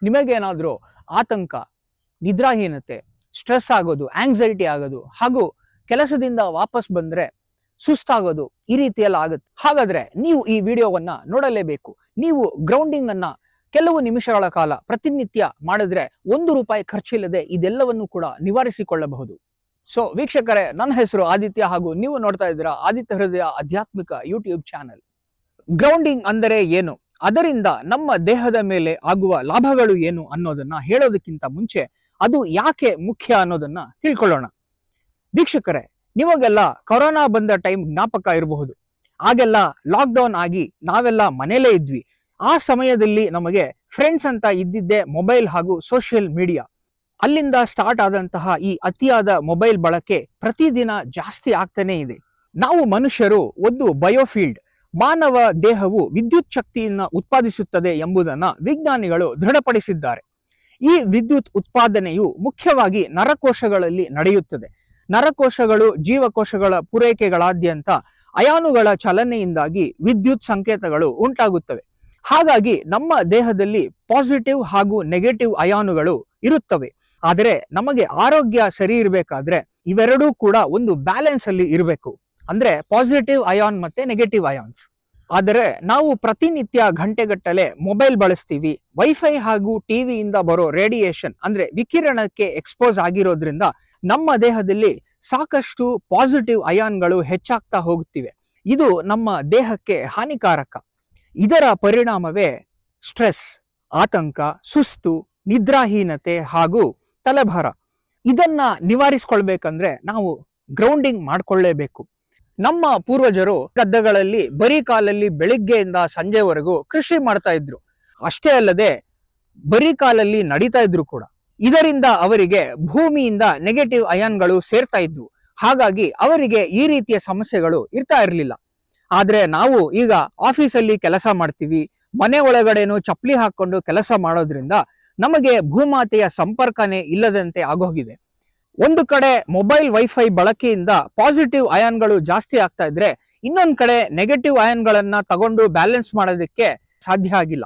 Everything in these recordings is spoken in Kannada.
ನಿಮಗೇನಾದರೂ ಆತಂಕ, ನಿದ್ರಾಹೀನತೆ, ಸ್ಟ್ರೆಸ್ ಆಗೋದು, ಆಂಗ್ಸೈಟಿ ಆಗೋದು ಹಾಗೂ ಕೆಲಸದಿಂದ ವಾಪಸ್ ಬಂದ್ರೆ ಸುಸ್ತಾಗೋದು ಈ ರೀತಿಯೆಲ್ಲ ಆಗುತ್ತೆ, ಹಾಗಾದ್ರೆ ನೀವು ಈ ವಿಡಿಯೋವನ್ನ ನೋಡಲೇಬೇಕು. ನೀವು ಗ್ರೌಂಡಿಂಗ್ ಅನ್ನ ಕೆಲವು ನಿಮಿಷಗಳ ಕಾಲ ಪ್ರತಿನಿತ್ಯ ಮಾಡಿದ್ರೆ ₹1 ಖರ್ಚಿಲ್ಲದೆ ಇದೆಲ್ಲವನ್ನು ಕೂಡ ನಿವಾರಿಸಿಕೊಳ್ಳಬಹುದು. ಸೊ ವೀಕ್ಷಕರೇ, ನನ್ನ ಹೆಸರು ಆದಿತ್ಯ ಹಾಗೂ ನೀವು ನೋಡ್ತಾ ಇದ್ದೀರಾ ಆದಿತ್ಯ ಹೃದಯ ಆಧ್ಯಾತ್ಮಿಕ ಯೂಟ್ಯೂಬ್ ಚಾನೆಲ್. ಗ್ರೌಂಡಿಂಗ್ ಅಂದರೆ ಏನು, ಅದರಿಂದ ನಮ್ಮ ದೇಹದ ಮೇಲೆ ಆಗುವ ಲಾಭಗಳು ಏನು ಅನ್ನೋದನ್ನ ಹೇಳೋದಕ್ಕಿಂತ ಮುಂಚೆ ಅದು ಯಾಕೆ ಮುಖ್ಯ ಅನ್ನೋದನ್ನ ತಿಳ್ಕೊಳ್ಳೋಣ. ವೀಕ್ಷಕರೇ, ನಿಮಗೆಲ್ಲ ಕೊರೋನಾ ಬಂದ ಟೈಮ್ ಜ್ಞಾಪಕ ಇರಬಹುದು. ಆಗೆಲ್ಲ ಲಾಕ್ಡೌನ್ ಆಗಿ ನಾವೆಲ್ಲ ಮನೇಲೇ ಇದ್ವಿ. ಆ ಸಮಯದಲ್ಲಿ ನಮಗೆ ಫ್ರೆಂಡ್ಸ್ ಅಂತ ಇದ್ದಿದ್ದೇ ಮೊಬೈಲ್ ಹಾಗೂ ಸೋಷಿಯಲ್ ಮೀಡಿಯಾ. ಅಲ್ಲಿಂದ ಸ್ಟಾರ್ಟ್ ಆದಂತಹ ಈ ಅತಿಯಾದ ಮೊಬೈಲ್ ಬಳಕೆ ಪ್ರತಿದಿನ ಜಾಸ್ತಿ ಆಗ್ತಾನೆ ಇದೆ. ನಾವು ಮನುಷ್ಯರು ಒಂದು ಬಯೋಫೀಲ್ಡ್, ಮಾನವ ದೇಹವು ವಿದ್ಯುತ್ ಶಕ್ತಿಯನ್ನ ಉತ್ಪಾದಿಸುತ್ತದೆ ಎಂಬುದನ್ನ ವಿಜ್ಞಾನಿಗಳು ದೃಢಪಡಿಸಿದ್ದಾರೆ. ಈ ವಿದ್ಯುತ್ ಉತ್ಪಾದನೆಯು ಮುಖ್ಯವಾಗಿ ನರಕೋಶಗಳಲ್ಲಿ ನಡೆಯುತ್ತದೆ. ನರಕೋಶಗಳು ಜೀವಕೋಶಗಳ ಪೂರೈಕೆಗಳಾದ್ಯಂತ ಅಯಾನುಗಳ ಚಲನೆಯಿಂದಾಗಿ ವಿದ್ಯುತ್ ಸಂಕೇತಗಳು ಉಂಟಾಗುತ್ತವೆ. ಹಾಗಾಗಿ ನಮ್ಮ ದೇಹದಲ್ಲಿ ಪಾಸಿಟಿವ್ ಹಾಗೂ ನೆಗೆಟಿವ್ ಅಯಾನುಗಳು ಇರುತ್ತವೆ. ಆದರೆ ನಮಗೆ ಆರೋಗ್ಯ ಸರಿ ಇರಬೇಕಾದ್ರೆ ಇವೆರಡೂ ಕೂಡ ಒಂದು ಬ್ಯಾಲೆನ್ಸ್ ಅಲ್ಲಿ ಇರಬೇಕು. ಅಂದ್ರೆ ಪಾಸಿಟಿವ್ ಅಯಾನ್ ಮತ್ತೆ ನೆಗೆಟಿವ್ ಅಯಾನ್ಸ್. ಆದರೆ ನಾವು ಪ್ರತಿನಿತ್ಯ ಗಂಟೆಗಟ್ಟಲೆ ಮೊಬೈಲ್ ಬಳಸ್ತೀವಿ. ವೈಫೈ ಹಾಗೂ ಟಿವಿಯಿಂದ ಬರೋ ರೇಡಿಯೇಷನ್ ಅಂದ್ರೆ ವಿಕಿರಣಕ್ಕೆ ಎಕ್ಸ್ಪೋಸ್ ಆಗಿರೋದ್ರಿಂದ ನಮ್ಮ ದೇಹದಲ್ಲಿ ಸಾಕಷ್ಟು ಪಾಸಿಟಿವ್ ಅಯಾನ್ಗಳು ಹೆಚ್ಚಾಗ್ತಾ ಹೋಗುತ್ತಿವೆ. ಇದು ನಮ್ಮ ದೇಹಕ್ಕೆ ಹಾನಿಕಾರಕ. ಇದರ ಪರಿಣಾಮವೇ ಸ್ಟ್ರೆಸ್, ಆತಂಕ, ಸುಸ್ತು, ನಿದ್ರಾಹೀನತೆ ಹಾಗೂ ತಲೆಭಾರ. ಇದನ್ನ ನಿವಾರಿಸಿಕೊಳ್ಬೇಕಂದ್ರೆ ನಾವು ಗ್ರೌಂಡಿಂಗ್ ಮಾಡ್ಕೊಳ್ಳೇಬೇಕು. ನಮ್ಮ ಪೂರ್ವಜರು ಗದ್ದೆಗಳಲ್ಲಿ ಬರೀ ಕಾಲಲ್ಲಿ ಬೆಳಿಗ್ಗೆಯಿಂದ ಸಂಜೆವರೆಗೂ ಕೃಷಿ ಮಾಡ್ತಾ ಇದ್ರು. ಅಷ್ಟೇ ಅಲ್ಲದೆ ಬರೀ ಕಾಲಲ್ಲಿ ನಡೀತಾ ಇದ್ರು ಕೂಡ. ಇದರಿಂದ ಅವರಿಗೆ ಭೂಮಿಯಿಂದ ನೆಗೆಟಿವ್ ಅಯಾನ್ಗಳು ಸೇರ್ತಾ ಇದ್ವು. ಹಾಗಾಗಿ ಅವರಿಗೆ ಈ ರೀತಿಯ ಸಮಸ್ಯೆಗಳು ಇರ್ತಾ ಇರಲಿಲ್ಲ. ಆದ್ರೆ ನಾವು ಈಗ ಆಫೀಸಲ್ಲಿ ಕೆಲಸ ಮಾಡ್ತೀವಿ, ಮನೆ ಒಳಗಡೆನೂ ಚಪ್ಪಲಿ ಹಾಕೊಂಡು ಕೆಲಸ ಮಾಡೋದ್ರಿಂದ ನಮಗೆ ಭೂಮಾತೆಯ ಸಂಪರ್ಕನೇ ಇಲ್ಲದಂತೆ ಆಗೋಗಿದೆ. ಒಂದು ಕಡೆ ಮೊಬೈಲ್ ವೈಫೈ ಬಳಕೆಯಿಂದ ಪಾಸಿಟಿವ್ ಅಯಾನ್ಗಳು ಜಾಸ್ತಿ ಆಗ್ತಾ ಇದ್ರೆ, ಇನ್ನೊಂದು ಕಡೆ ನೆಗೆಟಿವ್ ಅಯಾನ್ಗಳನ್ನ ತಗೊಂಡು ಬ್ಯಾಲೆನ್ಸ್ ಮಾಡೋದಕ್ಕೆ ಸಾಧ್ಯ ಆಗಿಲ್ಲ.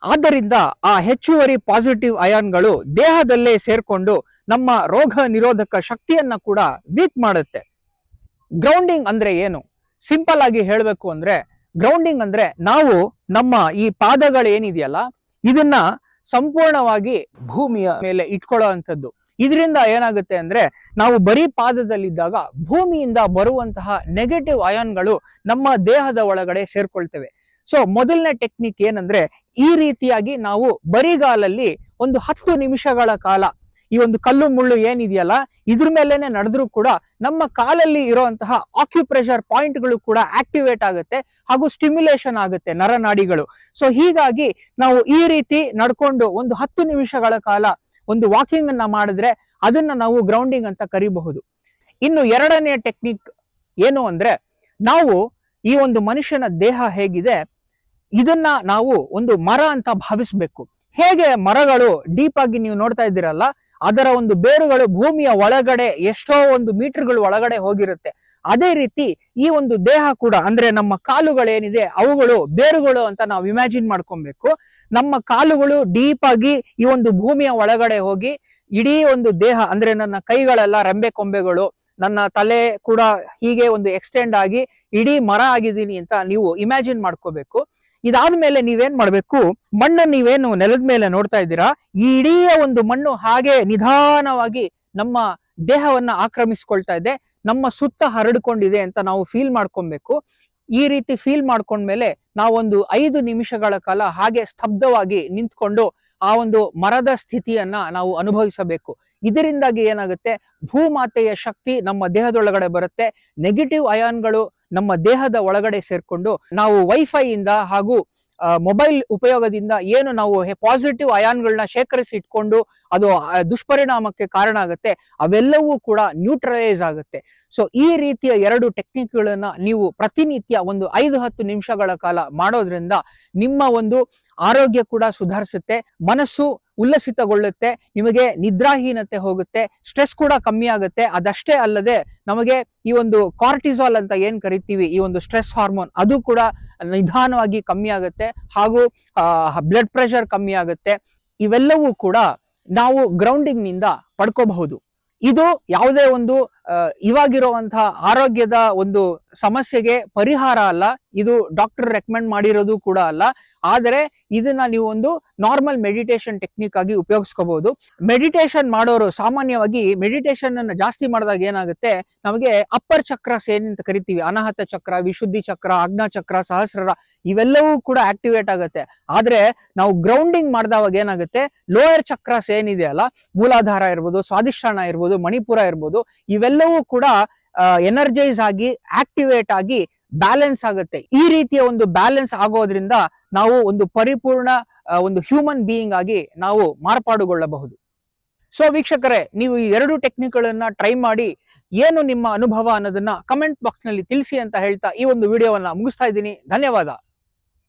ಆದ್ದರಿಂದ ಆ ಹೆಚ್ಚುವರಿ ಪಾಸಿಟಿವ್ ಅಯಾನ್ಗಳು ದೇಹದಲ್ಲೇ ಸೇರ್ಕೊಂಡು ನಮ್ಮ ರೋಗ ನಿರೋಧಕ ಶಕ್ತಿಯನ್ನ ಕೂಡ ವೀಕ್ ಮಾಡುತ್ತೆ. ಗ್ರೌಂಡಿಂಗ್ ಅಂದ್ರೆ ಏನು? ಸಿಂಪಲ್ ಆಗಿ ಹೇಳಬೇಕು ಅಂದ್ರೆ, ಗ್ರೌಂಡಿಂಗ್ ಅಂದ್ರೆ ನಾವು ನಮ್ಮ ಈ ಪಾದಗಳೇನಿದೆಯಲ್ಲ ಇದನ್ನ ಸಂಪೂರ್ಣವಾಗಿ ಭೂಮಿಯ ಮೇಲೆ ಇಟ್ಕೊಳ್ಳೋ ಅಂಥದ್ದು. ಇದರಿಂದ ಏನಾಗುತ್ತೆ ಅಂದ್ರೆ, ನಾವು ಬರೀ ಪಾದದಲ್ಲಿದ್ದಾಗ ಭೂಮಿಯಿಂದ ಬರುವಂತಹ ನೆಗೆಟಿವ್ ಅಯಾನ್ಗಳು ನಮ್ಮ ದೇಹದ ಒಳಗಡೆ ಸೇರ್ಕೊಳ್ತೇವೆ. ಸೊ ಮೊದಲನೇ ಟೆಕ್ನಿಕ್ ಏನಂದ್ರೆ, ಈ ರೀತಿಯಾಗಿ ನಾವು ಬರಿಗಾಲಲ್ಲಿ ಒಂದು 10 ನಿಮಿಷಗಳ ಕಾಲ ಈ ಒಂದು ಕಲ್ಲು ಮುಳ್ಳು ಏನಿದೆಯಲ್ಲ ಇದ್ರ ಮೇಲೆನೆ ನಡೆದ್ರೂ ಕೂಡ ನಮ್ಮ ಕಾಲಲ್ಲಿ ಇರುವಂತಹ ಆಕ್ಯುಪ್ರೆಷರ್ ಪಾಯಿಂಟ್ಗಳು ಕೂಡ ಆಕ್ಟಿವೇಟ್ ಆಗುತ್ತೆ ಹಾಗೂ ಸ್ಟಿಮ್ಯುಲೇಷನ್ ಆಗುತ್ತೆ ನರನಾಡಿಗಳು. ಸೊ ಹೀಗಾಗಿ ನಾವು ಈ ರೀತಿ ನಡ್ಕೊಂಡು ಒಂದು 10 ನಿಮಿಷಗಳ ಕಾಲ ಒಂದು ವಾಕಿಂಗ್ ಅನ್ನ ಮಾಡಿದ್ರೆ ಅದನ್ನ ನಾವು ಗ್ರೌಂಡಿಂಗ್ ಅಂತ ಕರಿಬಹುದು. ಇನ್ನು ಎರಡನೇ ಟೆಕ್ನಿಕ್ ಏನು ಅಂದ್ರೆ, ನಾವು ಈ ಒಂದು ಮನುಷ್ಯನ ದೇಹ ಹೇಗಿದೆ ಇದನ್ನ ನಾವು ಒಂದು ಮರ ಅಂತ ಭಾವಿಸ್ಬೇಕು. ಹೇಗೆ ಮರಗಳು ಡೀಪ್ ಆಗಿ ನೀವು ನೋಡ್ತಾ ಇದ್ದೀರಲ್ಲ, ಅದರ ಒಂದು ಬೇರುಗಳು ಭೂಮಿಯ ಒಳಗಡೆ ಎಷ್ಟೋ ಒಂದು ಮೀಟರ್ಗಳು ಒಳಗಡೆ ಹೋಗಿರುತ್ತೆ. ಅದೇ ರೀತಿ ಈ ಒಂದು ದೇಹ ಕೂಡ, ಅಂದ್ರೆ ನಮ್ಮ ಕಾಲುಗಳೇನಿದೆ ಅವುಗಳು ಬೇರುಗಳು ಅಂತ ನಾವು ಇಮ್ಯಾಜಿನ್ ಮಾಡ್ಕೊಬೇಕು. ನಮ್ಮ ಕಾಲುಗಳು ಡೀಪ್ ಆಗಿ ಈ ಒಂದು ಭೂಮಿಯ ಒಳಗಡೆ ಹೋಗಿ ಇಡೀ ಒಂದು ದೇಹ, ಅಂದ್ರೆ ನನ್ನ ಕೈಗಳೆಲ್ಲ ರೆಂಬೆ ಕೊಂಬೆಗಳು, ನನ್ನ ತಲೆ ಕೂಡ ಹೀಗೆ ಒಂದು ಎಕ್ಸ್ಟೆಂಡ್ ಆಗಿ ಇಡೀ ಮರ ಆಗಿದ್ದೀನಿ ಅಂತ ನೀವು ಇಮ್ಯಾಜಿನ್ ಮಾಡ್ಕೋಬೇಕು. ಇದಾದ್ಮೇಲೆ ನೀವೇನ್ ಮಾಡ್ಬೇಕು, ಮಣ್ಣು ನೀವೇನು ನೆಲದ ಮೇಲೆ ನೋಡ್ತಾ ಇದ್ದೀರಾ, ಈ ಇಡೀ ಒಂದು ಮಣ್ಣು ಹಾಗೆ ನಿಧಾನವಾಗಿ ನಮ್ಮ ದೇಹವನ್ನ ಆಕ್ರಮಿಸ್ಕೊಳ್ತಾ ಇದೆ, ನಮ್ಮ ಸುತ್ತ ಹರಡ್ಕೊಂಡಿದೆ ಅಂತ ನಾವು ಫೀಲ್ ಮಾಡ್ಕೊಬೇಕು. ಈ ರೀತಿ ಫೀಲ್ ಮಾಡ್ಕೊಂಡ್ಮೇಲೆ ನಾವೊಂದು 5 ನಿಮಿಷಗಳ ಕಾಲ ಹಾಗೆ ಸ್ತಬ್ಧವಾಗಿ ನಿಂತ್ಕೊಂಡು ಆ ಒಂದು ಮರದ ಸ್ಥಿತಿಯನ್ನ ನಾವು ಅನುಭವಿಸಬೇಕು. ಇದರಿಂದಾಗಿ ಏನಾಗುತ್ತೆ, ಭೂಮಾತೆಯ ಶಕ್ತಿ ನಮ್ಮ ದೇಹದೊಳಗಡೆ ಬರುತ್ತೆ. ನೆಗೆಟಿವ್ ಅಯಾನ್ಗಳು ನಮ್ಮ ದೇಹದ ಒಳಗಡೆ ಸೇರ್ಕೊಂಡು ನಾವು ವೈಫೈ ಇಂದ ಹಾಗೂ ಮೊಬೈಲ್ ಉಪಯೋಗದಿಂದ ಏನು ನಾವು ಪಾಸಿಟಿವ್ ಅಯಾನ್ಗಳನ್ನ ಶೇಖರಿಸಿ ಇಟ್ಕೊಂಡು ಅದು ದುಷ್ಪರಿಣಾಮಕ್ಕೆ ಕಾರಣ ಆಗುತ್ತೆ, ಅವೆಲ್ಲವೂ ಕೂಡ ನ್ಯೂಟ್ರಲೈಸ್ ಆಗುತ್ತೆ. ಸೊ ಈ ರೀತಿಯ 2 ಟೆಕ್ನಿಕ್ಗಳನ್ನ ನೀವು ಪ್ರತಿನಿತ್ಯ ಒಂದು 5-10 ನಿಮಿಷಗಳ ಕಾಲ ಮಾಡೋದ್ರಿಂದ ನಿಮ್ಮ ಒಂದು ಆರೋಗ್ಯ ಕೂಡ ಸುಧಾರಿಸುತ್ತೆ, ಮನಸ್ಸು ಉಲ್ಲಸಿತಗೊಳ್ಳುತ್ತೆ, ನಿಮಗೆ ನಿದ್ರಾಹೀನತೆ ಹೋಗುತ್ತೆ, ಸ್ಟ್ರೆಸ್ ಕೂಡ ಕಮ್ಮಿ ಆಗುತ್ತೆ. ಅದಷ್ಟೇ ಅಲ್ಲದೆ ನಮಗೆ ಈ ಒಂದು ಕಾರ್ಟಿಸಾಲ್ ಅಂತ ಏನ್ ಕರಿತೀವಿ, ಈ ಒಂದು ಸ್ಟ್ರೆಸ್ ಹಾರ್ಮೋನ್, ಅದು ಕೂಡ ನಿಧಾನವಾಗಿ ಕಮ್ಮಿ ಆಗುತ್ತೆ ಹಾಗೂ ಬ್ಲಡ್ ಪ್ರೆಷರ್ ಕಮ್ಮಿ ಆಗುತ್ತೆ. ಇವೆಲ್ಲವೂ ಕೂಡ ನಾವು ಗ್ರೌಂಡಿಂಗ್ ನಿಂದ ಪಡ್ಕೋಬಹುದು. ಇದು ಯಾವುದೇ ಒಂದು ಇವಾಗಿರುವಂತಹ ಆರೋಗ್ಯದ ಒಂದು ಸಮಸ್ಯೆಗೆ ಪರಿಹಾರ ಅಲ್ಲ, ಇದು ಡಾಕ್ಟರ್ ರೆಕಮೆಂಡ್ ಮಾಡಿರೋದು ಕೂಡ ಅಲ್ಲ. ಆದರೆ ಇದನ್ನ ನೀವು ಒಂದು ನಾರ್ಮಲ್ ಮೆಡಿಟೇಷನ್ ಟೆಕ್ನಿಕ್ ಆಗಿ ಉಪಯೋಗಿಸ್ಕೋಬಹುದು. ಮೆಡಿಟೇಷನ್ ಮಾಡೋರು ಸಾಮಾನ್ಯವಾಗಿ ಮೆಡಿಟೇಷನ್ ಅನ್ನ ಜಾಸ್ತಿ ಮಾಡಿದಾಗ ಏನಾಗುತ್ತೆ, ನಮಗೆ ಅಪ್ಪರ್ ಚಕ್ರಸ್ ಏನಂತ ಕರಿತೀವಿ, ಅನಾಹತ ಚಕ್ರ, ವಿಶುದ್ಧಿ ಚಕ್ರ, ಆಜ್ಞಾ ಚಕ್ರ, ಸಹಸ್ರರ, ಇವೆಲ್ಲವೂ ಕೂಡ ಆಕ್ಟಿವೇಟ್ ಆಗುತ್ತೆ. ಆದ್ರೆ ನಾವು ಗ್ರೌಂಡಿಂಗ್ ಮಾಡಿದವಾಗ ಏನಾಗುತ್ತೆ, ಲೋಯರ್ ಚಕ್ರಸ್ ಏನಿದೆ ಅಲ್ಲ, ಮೂಲಾಧಾರ ಇರ್ಬೋದು, ಸ್ವಾದಿಷ್ಠಾನ ಇರ್ಬೋದು, ಮಣಿಪುರ ಇರ್ಬೋದು, ಇವೆಲ್ಲವೂ ಕೂಡ ಎನರ್ಜೈಸ್ ಆಗಿ ಆಕ್ಟಿವೇಟ್ ಆಗಿ ಬ್ಯಾಲೆನ್ಸ್ ಆಗುತ್ತೆ. ಈ ರೀತಿಯ ಒಂದು ಬ್ಯಾಲೆನ್ಸ್ ಆಗೋದ್ರಿಂದ ನಾವು ಒಂದು ಪರಿಪೂರ್ಣ ಒಂದು ಹ್ಯೂಮನ್ ಬೀಯಿಂಗ್ ಆಗಿ ನಾವು ಮಾರ್ಪಾಡುಗೊಳ್ಳಬಹುದು. ಸೊ ವೀಕ್ಷಕರೇ, ನೀವು ಈ 2 ಟೆಕ್ನಿಕ್ಗಳನ್ನ ಟ್ರೈ ಮಾಡಿ ಏನು ನಿಮ್ಮ ಅನುಭವ ಅನ್ನೋದನ್ನ ಕಮೆಂಟ್ ಬಾಕ್ಸ್ ನಲ್ಲಿ ತಿಳಿಸಿ ಅಂತ ಹೇಳ್ತಾ ಈ ಒಂದು ವಿಡಿಯೋವನ್ನ ಮುಗಿಸ್ತಾ ಇದ್ದೀನಿ. ಧನ್ಯವಾದ.